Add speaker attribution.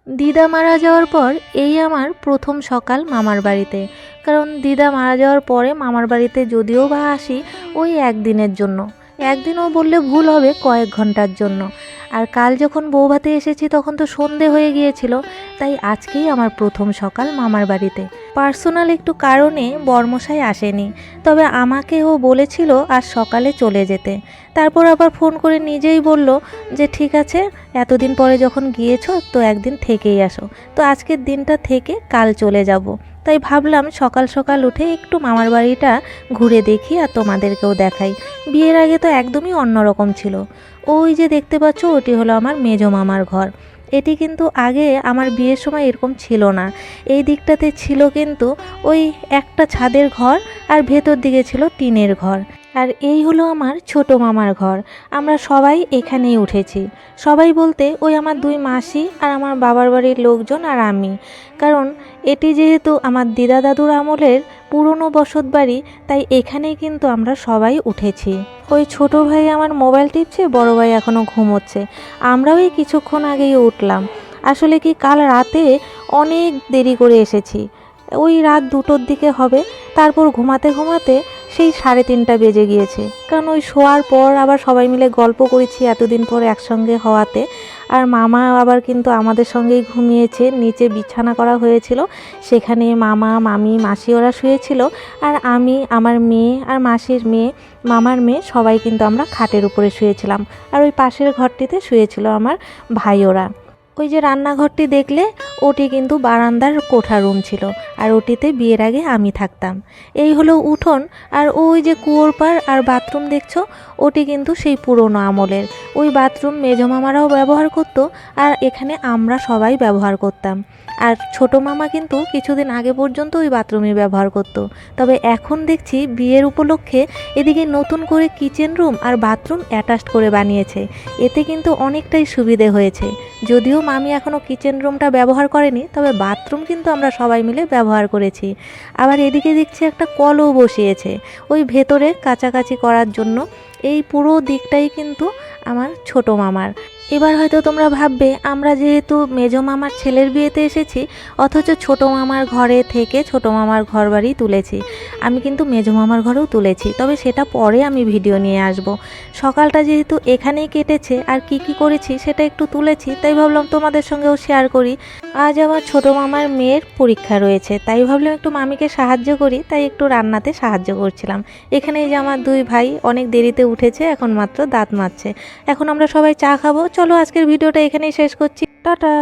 Speaker 1: দিদা মারা যাওয়ার পর এই আমার প্রথম সকাল মামার বাড়িতে। কারণ দিদা মারা যাওয়ার পরে মামার বাড়িতে যদিও বা আসি ওই একদিনের জন্য, একদিনও বললে ভুল হবে, কয়েক ঘন্টার জন্য। আর কাল যখন বৌভাতে এসেছি তখন তো সন্ধে হয়ে গিয়েছিল, তাই আজকেই আমার প্রথম সকাল মামার বাড়িতে। পার্সোনাল একটু কারণে বরমশাই আসেনি, তবে আমাকে ও বলেছিল আজ সকালে চলে যেতে। তারপর আবার ফোন করে নিজেই বলল যে ঠিক আছে, এতদিন পরে যখন গিয়েছো তো একদিন থেকেই আসো। তো আজকের দিনটা থেকে কাল চলে যাব। তাই ভাবলাম সকাল সকাল উঠে একটু মামার বাড়িটা ঘুরে দেখি আর তোমাদেরকেও দেখাই। বিয়ের আগে তো একদমই অন্যরকম ছিল। ওই যে দেখতে পাচ্ছ ওটি হলো আমার মেজো মামার ঘর। এটি কিন্তু আগে আমার বিয়ের সময় এরকম ছিল না। এই দিকটাতে ছিল কিন্তু ওই একটা ছাদের ঘর, আর ভেতর দিকে ছিল টিনের ঘর। আর এই হলো আমার ছোট মামার ঘর। আমরা সবাই এখানেই উঠেছি। সবাই বলতে ওই আমার দুই মাসি আর আমার বাবার বাড়ির লোকজন আর আমি। কারণ এটি যেহেতু আমার দিদা দাদুর আমলের পুরনো বসত বাড়ি, তাই এখানেই কিন্তু আমরা সবাই উঠেছি। ওই ছোট ভাই আমার মোবাইল টিপছে, বড় ভাই এখনও ঘুমোচ্ছে। আমরাও এই কিছুক্ষণ আগেই উঠলাম। আসলে কি কাল রাতে অনেক দেরি করে এসেছি, ওই রাত 2টোর দিকে হবে। তারপর ঘুমাতে ঘুমাতে সেই 3:30 বেজে গিয়েছে। কারণ ওই শোয়ার পর আবার সবাই মিলে গল্প করেছি এতদিন পর একসঙ্গে হওয়াতে। আর মামা আবার কিন্তু আমাদের সঙ্গেই ঘুমিয়েছে, নিচে বিছানা করা হয়েছিল, সেখানে মামা মামি মাসি ওরা শুয়েছিল। আর আমি, আমার মেয়ে আর মাসির মেয়ে, মামার মেয়ে সবাই কিন্তু আমরা খাটের উপরে শুয়েছিলাম। আর ওই পাশের ঘরটিতে শুয়েছিল আমার ভাই ওরা। ওই যে রান্নাঘরটি দেখলে ওটি কিন্তু বারান্দার কোঠা রুম ছিল, আর ওটিতে বিয়ের আগে আমি থাকতাম। এই হলো উঠোন। আর ওই যে কুয়োর পাড় আর বাথরুম দেখছো, ওটি কিন্তু সেই পুরনো আমলের। ওই বাথরুম মেজো মামারাও ব্যবহার করতো, আর এখানে আমরা সবাই ব্যবহার করতাম। আর ছোট মামা কিন্তু কিছুদিন আগে পর্যন্ত ওই বাথরুমই ব্যবহার করতো। তবে এখন দেখছি বিয়ের উপলক্ষে এদিকে নতুন করে কিচেন রুম আর বাথরুম অ্যাটাচড করে বানিয়েছে। এতে কিন্তু অনেকটাই সুবিধে হয়েছে। যদিও মামি এখনও কিচেন রুমটা ব্যবহার করেনি, তবে বাথরুম কিন্তু আমরা সবাই মিলে ব্যবহার করেছি। আবার এদিকে দেখছি একটা কলও বসিয়েছে ওই ভেতরে কাচাকাচি করার জন্য। এই পুরো দিকটাই কিন্তু আমার ছোট মামার। এবার হয়তো তোমরা ভাববে আমরা যেহেতু মেজো মামার ছেলের বিয়েতে এসেছি, অথচ ছোট মামার ঘরে থেকে ছোট মামার ঘর বাড়ি তুলেছি। আমি কিন্তু মেজো মামার ঘরেও তুলেছি, তবে সেটা পরে আমি ভিডিও নিয়ে আসব। সকালটা যেহেতু এখানেই কেটেছে আর কি কি করেছি সেটা একটু তুলেছি, তাই ভাবলাম তোমাদের সঙ্গেও শেয়ার করি। আজ আমার ছোট মামার মেয়ের পরীক্ষা রয়েছে, তাই ভাবলাম একটু মামিকে সাহায্য করি, তাই একটু রান্নাতে সাহায্য করছিলাম। এখানে যে আমার দুই ভাই অনেক দেরিতে উঠেছে, এখন মাত্র দাঁত মাজছে। এখন আমরা সবাই চা খাবো। চলো আজকের ভিডিওটা এখানেই শেষ করছি। টাটা।